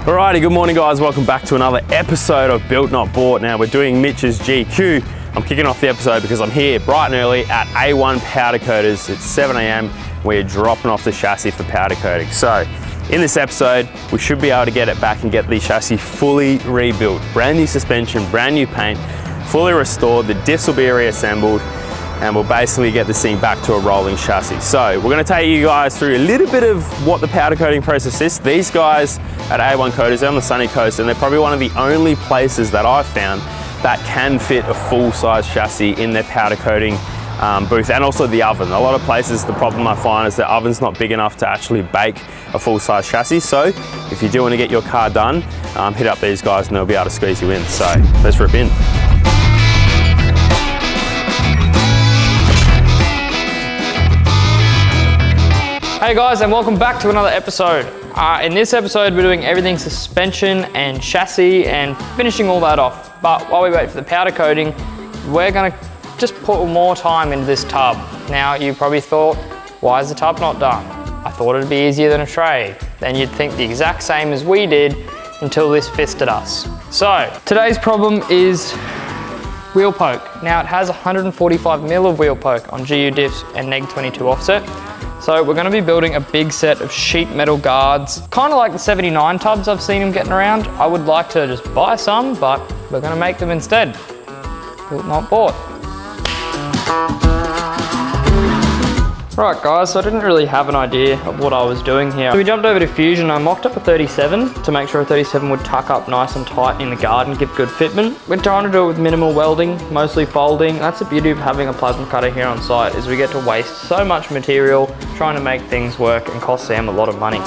Alrighty, good morning guys, welcome back to another episode of Built Not Bought. Now we're doing Mitch's GQ. I'm kicking off the episode because I'm here bright and early at A1 Powder Coaters. It's 7 a.m. We're dropping off the chassis for powder coating. So in this episode, we should be able to get it back and get the chassis fully rebuilt. Brand new suspension, brand new paint, fully restored. The diffs will be reassembled and we'll basically get this thing back to a rolling chassis. So we're gonna take you guys through a little bit of what the powder coating process is. These guys at A1 Coaters, they're on the sunny coast and they're probably one of the only places that I've found that can fit a full-size chassis in their powder coating booth, and also the oven. A lot of places, the problem I find is the oven's not big enough to actually bake a full-size chassis. So if you do want to get your car done, hit up these guys and they'll be able to squeeze you in. So let's rip in. Hey guys, and welcome back to another episode. In this episode, we're doing everything suspension and chassis and finishing all that off. But while we wait for the powder coating, we're gonna just put more time into this tub. Now, you probably thought, why is the tub not done? I thought it'd be easier than a tray. Then you'd think the exact same as we did until this fisted us. So, today's problem is wheel poke. Now, it has 145 mil of wheel poke on GU diffs and neg 22 offset. So we're gonna be building a big set of sheet metal guards, kind of like the 79 tubs I've seen them getting around. I would like to just buy some, but we're gonna make them instead. Built, not bought. Right guys, so I didn't really have an idea of what I was doing here. So we jumped over to Fusion. I mocked up a 37 to make sure a 37 would tuck up nice and tight in the guard and give good fitment. We're trying to do it with minimal welding, mostly folding. That's the beauty of having a plasma cutter here on site, is we get to waste so much material trying to make things work and cost Sam a lot of money.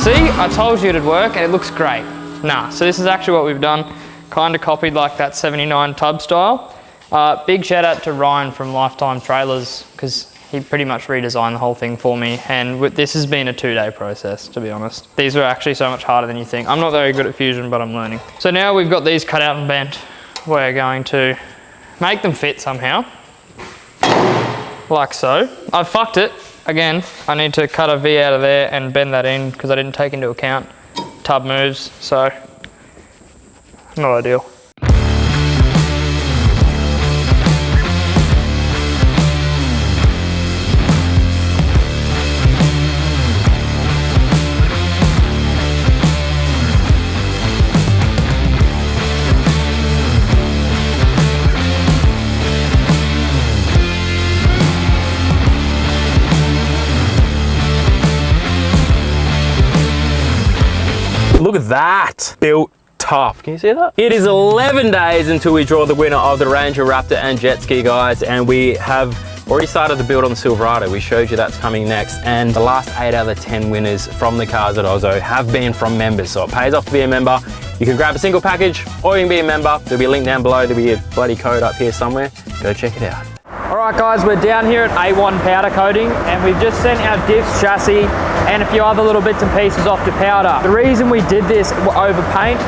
See, I told you it'd work and it looks great. Nah, so this is actually what we've done. Kind of copied like that 79 tub style. Big shout out to Ryan from Lifetime Trailers, because he pretty much redesigned the whole thing for me, and this has been a 2-day process, to be honest. These were actually so much harder than you think. I'm not very good at Fusion, but I'm learning. So now we've got these cut out and bent. We're going to make them fit somehow, like so. I've fucked it. Again, I need to cut a V out of there and bend that in because I didn't take into account tub moves, so not ideal. Look at that, built tough. Can you see that? It is 11 days until we draw the winner of the Ranger, Raptor and JETSKI, guys, and we have already started the build on the Silverado. We showed you that's coming next, and the last 8 out of the 10 winners from the cars at Ozzo have been from members, so it pays off to be a member. You can grab a single package or you can be a member. There'll be a link down below. There'll be a bloody code up here somewhere. Go check it out. Alright guys, we're down here at A1 powder coating and we've just sent our diffs, chassis and a few other little bits and pieces off to powder. The reason we did this over paint,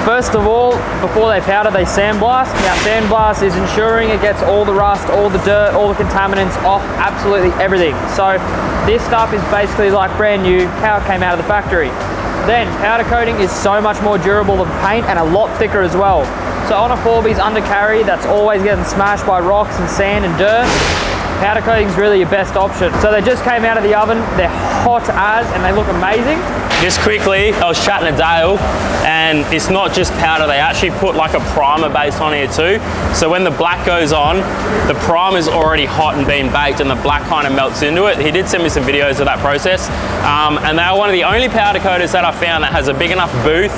first of all, before they powder, they sandblast. Now sandblast is ensuring it gets all the rust, all the dirt, all the contaminants off absolutely everything. So this stuff is basically like brand new, how it came out of the factory. Then powder coating is so much more durable than paint and a lot thicker as well. So on a 4B's undercarry that's always getting smashed by rocks and sand and dirt, powder coating is really your best option. So they just came out of the oven, they're hot as, and they look amazing. Just quickly, I was chatting to Dale, and it's not just powder, they actually put like a primer base on here too. So when the black goes on, the primer is already hot and being baked and the black kind of melts into it. He did send me some videos of that process. And they are one of the only powder coaters that I found that has a big enough booth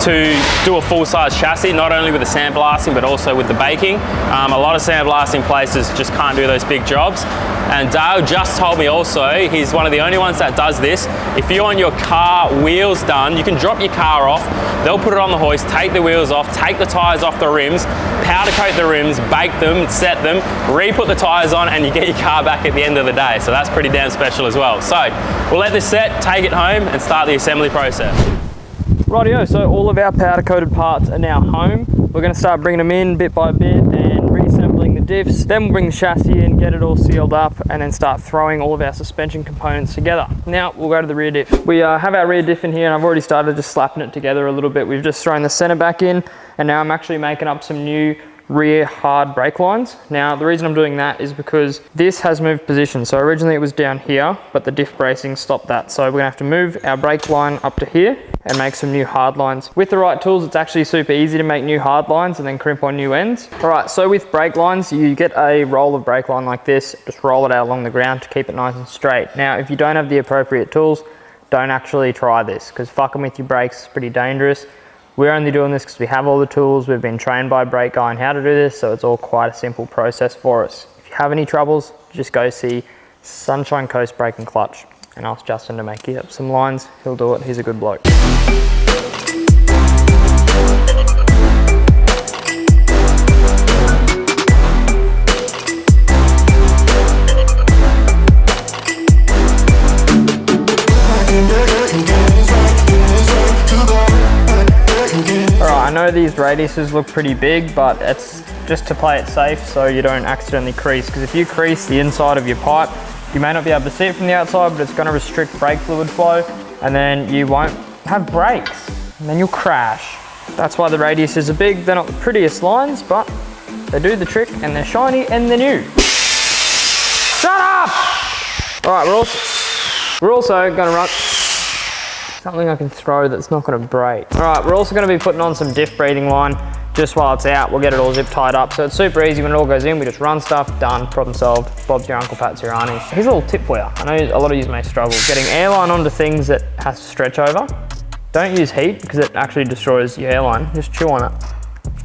to do a full-size chassis, not only with the sandblasting, but also with the baking. A lot of sandblasting places just can't do those big jobs. And Dale just told me also, he's one of the only ones that does this. If you want your car wheels done, you can drop your car off, they'll put it on the hoist, take the wheels off, take the tires off the rims, powder coat the rims, bake them, set them, re-put the tires on, and you get your car back at the end of the day. So that's pretty damn special as well. So we'll let this set, take it home, and start the assembly process. Rightio, so all of our powder coated parts are now home. We're going to start bringing them in bit by bit and reassembling the diffs, then we'll bring the chassis in, get it all sealed up, and then start throwing all of our suspension components together. Now we'll go to the rear diff. We have our rear diff in here, and I've already started just slapping it together a little bit. We've just thrown the center back in, and now I'm actually making up some new rear hard brake lines. Now the reason I'm doing that is because this has moved position. So originally it was down here, but the diff bracing stopped that. So we're gonna have to move our brake line up to here and make some new hard lines. With the right tools, it's actually super easy to make new hard lines and then crimp on new ends. All right, so with brake lines, you get a roll of brake line like this, just roll it out along the ground to keep it nice and straight. Now, if you don't have the appropriate tools, don't actually try this, because fucking with your brakes is pretty dangerous. We're only doing this because we have all the tools. We've been trained by a brake guy on how to do this, so it's all quite a simple process for us. If you have any troubles, just go see Sunshine Coast Brake and Clutch and ask Justin to make you up some lines. He'll do it. He's a good bloke. I know these radiuses look pretty big, but it's just to play it safe so you don't accidentally crease, because if you crease the inside of your pipe, you may not be able to see it from the outside, but it's going to restrict brake fluid flow, and then you won't have brakes, and then you'll crash. That's why the radiuses are big. They're not the prettiest lines, but they do the trick, and they're shiny and they're new. Shut up! All right, we're also going to run something I can throw that's not going to break. All right, we're also going to be putting on some diff breathing line just while it's out. We'll get it all zip tied up. So it's super easy when it all goes in. We just run stuff, done, problem solved. Bob's your uncle, Pat's your auntie. Here's a little tip for you. I know a lot of you may struggle. Getting airline onto things that has to stretch over. Don't use heat because it actually destroys your airline. Just chew on it.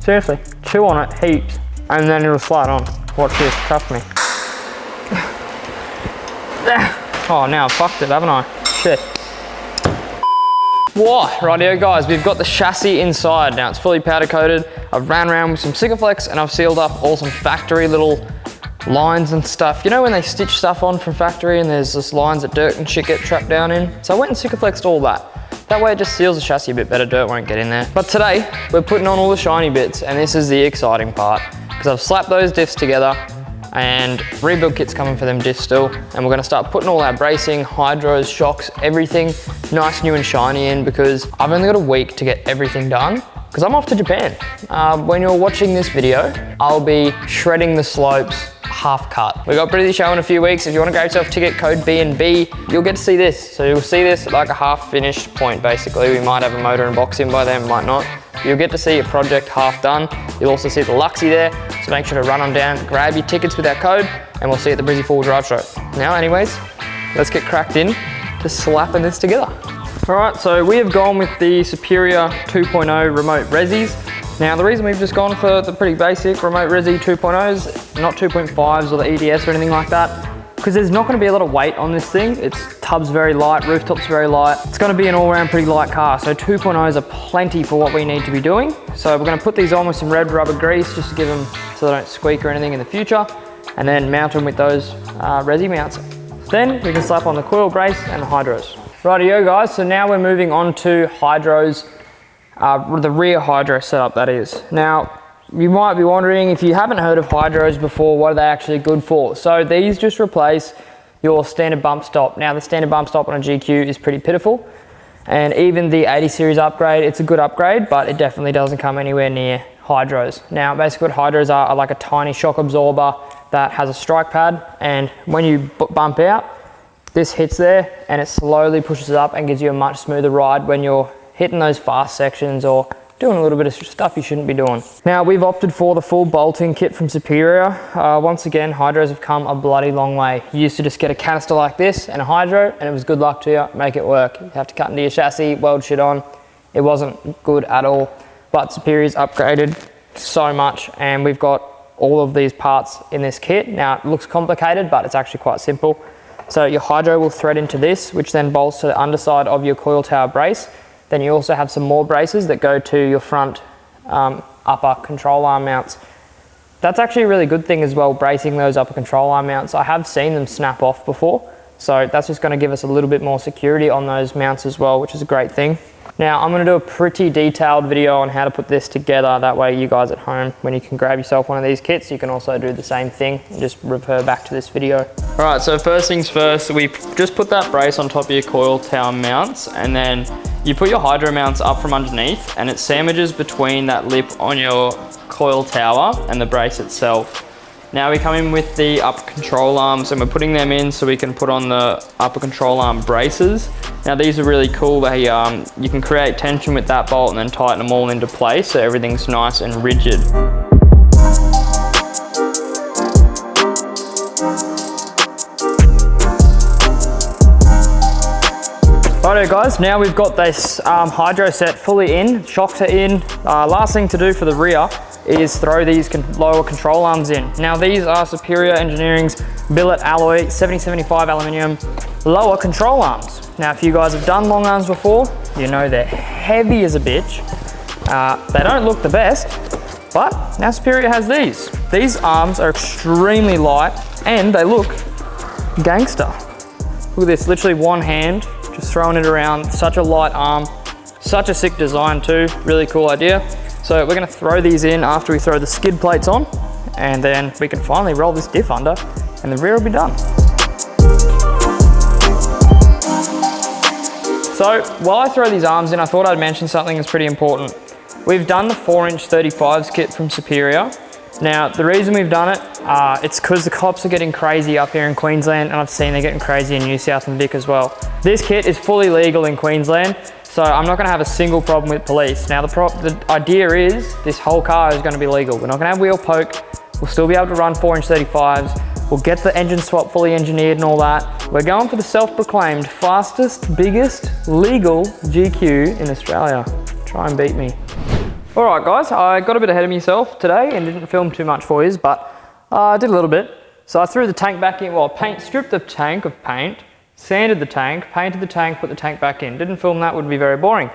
Seriously, chew on it heaps and then it'll slide on. Watch this, trust me. Oh, now I've fucked it, haven't I? Shit. Whoa, rightio guys, we've got the chassis inside. Now it's fully powder coated. I've ran around with some Sikaflex and I've sealed up all some factory little lines and stuff. You know when they stitch stuff on from factory and there's just lines that dirt and shit get trapped down in? So I went and Sikaflexed all that. That way it just seals the chassis a bit better, dirt won't get in there. But today, we're putting on all the shiny bits, and this is the exciting part, because I've slapped those diffs together and rebuild kit's coming for them diffs still, and we're gonna start putting all our bracing, hydros, shocks, everything nice, new and shiny in, because I've only got a week to get everything done, because I'm off to Japan. When you're watching this video, I'll be shredding the slopes half cut. We got British Show in a few weeks. If you want to grab yourself a ticket, code BNB, you'll get to see this. So you'll see this at like a half finished point basically. We might have a motor and box in by then, might not. You'll get to see a project half done. You'll also see the Luxy there, so make sure to run on down, grab your tickets with our code, and we'll see you at the Brizzy 4-wheel drive show. Now anyways, let's get cracked in to slapping this together. All right, so we have gone with the Superior 2.0 remote resis. Now the reason we've just gone for the pretty basic remote resi 2.0s, not 2.5s or the EDS or anything like that, because there's not going to be a lot of weight on this thing. Its tub's very light, rooftop's very light. It's going to be an all-round pretty light car, so 2.0s are plenty for what we need to be doing. So we're going to put these on with some red rubber grease just to give them so they don't squeak or anything in the future, and then mount them with those resi mounts. Then we can slap on the coil brace and the hydros. Rightio guys, so now we're moving on to hydros, the rear hydro setup that is. Now, you might be wondering, if you haven't heard of hydros before, what are they actually good for? So these just replace your standard bump stop. Now the standard bump stop on a GQ is pretty pitiful, and even the 80 series upgrade, it's a good upgrade, but it definitely doesn't come anywhere near hydros. Now basically what hydros are like a tiny shock absorber that has a strike pad, and when you bump out, this hits there and it slowly pushes it up and gives you a much smoother ride when you're hitting those fast sections or doing a little bit of stuff you shouldn't be doing. Now we've opted for the full bolting kit from Superior. Once again, hydros have come a bloody long way. You used to just get a canister like this and a hydro, and it was good luck to you, make it work. You have to cut into your chassis, weld shit on. It wasn't good at all, but Superior's upgraded so much, and we've got all of these parts in this kit. Now it looks complicated, but it's actually quite simple. So your hydro will thread into this, which then bolts to the underside of your coil tower brace. Then you also have some more braces that go to your front upper control arm mounts. That's actually a really good thing as well, bracing those upper control arm mounts. I have seen them snap off before, so that's just going to give us a little bit more security on those mounts as well, which is a great thing. Now I'm gonna do a pretty detailed video on how to put this together. That way you guys at home, when you can grab yourself one of these kits, you can also do the same thing and just refer back to this video. All right, so first things first, we just put that brace on top of your coil tower mounts, and then you put your hydro mounts up from underneath, and it sandwiches between that lip on your coil tower and the brace itself. Now we come in with the upper control arms, and we're putting them in so we can put on the upper control arm braces. Now these are really cool. They you can create tension with that bolt and then tighten them all into place so everything's nice and rigid. Righto guys, now we've got this hydro set fully in, shocks are in. Last thing to do for the rear is throw these lower control arms in. Now these are Superior Engineering's billet alloy 7075 aluminium lower control arms. Now if you guys have done long arms before, you know they're heavy as a bitch. They don't look the best, but now Superior has these. These arms are extremely light and they look gangster. Look at this, literally one hand, just throwing it around. Such a light arm, such a sick design too, really cool idea. So we're gonna throw these in after we throw the skid plates on, and then we can finally roll this diff under and the rear will be done. So while I throw these arms in, I thought I'd mention something that's pretty important. We've done the 4-inch 35s kit from Superior. Now, the reason we've done it, it's because the cops are getting crazy up here in Queensland, and I've seen they're getting crazy in New South and Vic as well. This kit is fully legal in Queensland, so I'm not gonna have a single problem with police. Now, the idea is this whole car is gonna be legal. We're not gonna have wheel poke. We'll still be able to run 4-inch 35s. We'll get the engine swap fully engineered and all that. We're going for the self-proclaimed fastest, biggest, legal GQ in Australia. Try and beat me. All right guys, I got a bit ahead of myself today and didn't film too much for you, but I did a little bit. So I threw the tank back in, well, stripped the tank of paint, sanded the tank, painted the tank, put the tank back in. Didn't film that, would be very boring.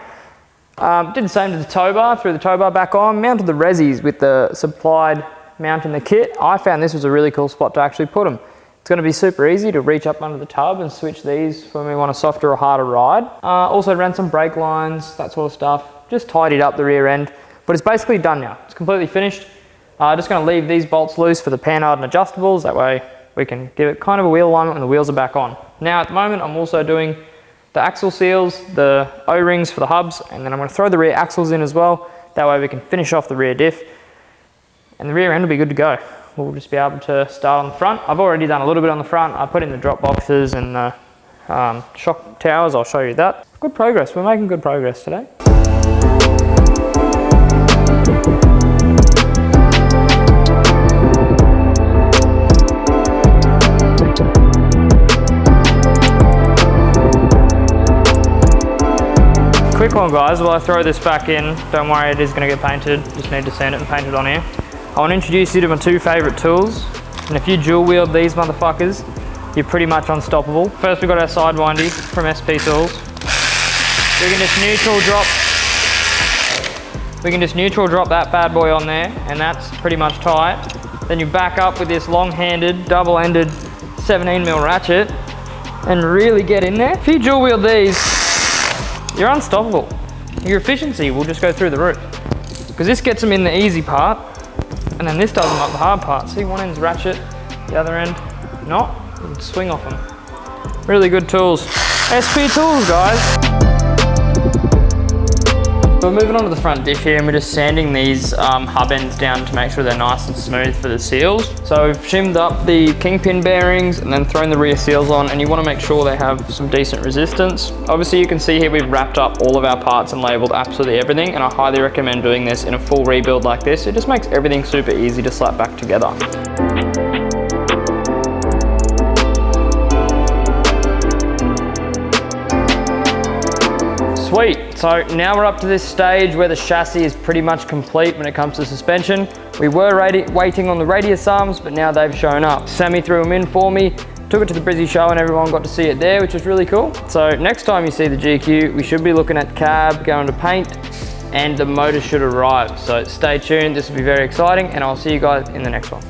Did the same to the tow bar, threw the tow bar back on, mounted the resis with the supplied mount in the kit. I found this was a really cool spot to actually put them. It's gonna be super easy to reach up under the tub and switch these when we want a softer or harder ride. Also ran some brake lines, that sort of stuff. Just tidied up the rear end. But it's basically done now. It's completely finished. Just gonna leave these bolts loose for the panhard and adjustables. That way we can give it kind of a wheel alignment when the wheels are back on. Now at the moment, I'm also doing the axle seals, the O-rings for the hubs, and then I'm gonna throw the rear axles in as well. That way we can finish off the rear diff and the rear end will be good to go. We'll just be able to start on the front. I've already done a little bit on the front. I put in the drop boxes and the shock towers. I'll show you that. Good progress. We're making good progress today. Quick one guys, while I throw this back in, don't worry, it is going to get painted, just need to sand it and paint it on here. I want to introduce you to my two favourite tools, and if you dual wield these motherfuckers, you're pretty much unstoppable. First we've got our side windy from SP Tools. We can just neutral drop that bad boy on there, and that's pretty much tight. Then you back up with this long-handed, double-ended 17mm ratchet, and really get in there. If you dual wield these, you're unstoppable. Your efficiency will just go through the roof. Because this gets them in the easy part, and then this does them up the hard part. See, one end's ratchet, the other end not. You can swing off them. Really good tools. SP Tools, guys. We're moving on to the front diff here, and we're just sanding these hub ends down to make sure they're nice and smooth for the seals. So we've shimmed up the kingpin bearings and then thrown the rear seals on, and you want to make sure they have some decent resistance. Obviously you can see here we've wrapped up all of our parts and labeled absolutely everything, and I highly recommend doing this in a full rebuild like this. It just makes everything super easy to slap back together. Sweet, so now we're up to this stage where the chassis is pretty much complete when it comes to suspension. We were waiting on the radius arms, but now they've shown up. Sammy threw them in for me, took it to the Brizzy show and everyone got to see it there, which was really cool. So next time you see the GQ, we should be looking at cab, going to paint, and the motor should arrive. So stay tuned, this will be very exciting, and I'll see you guys in the next one.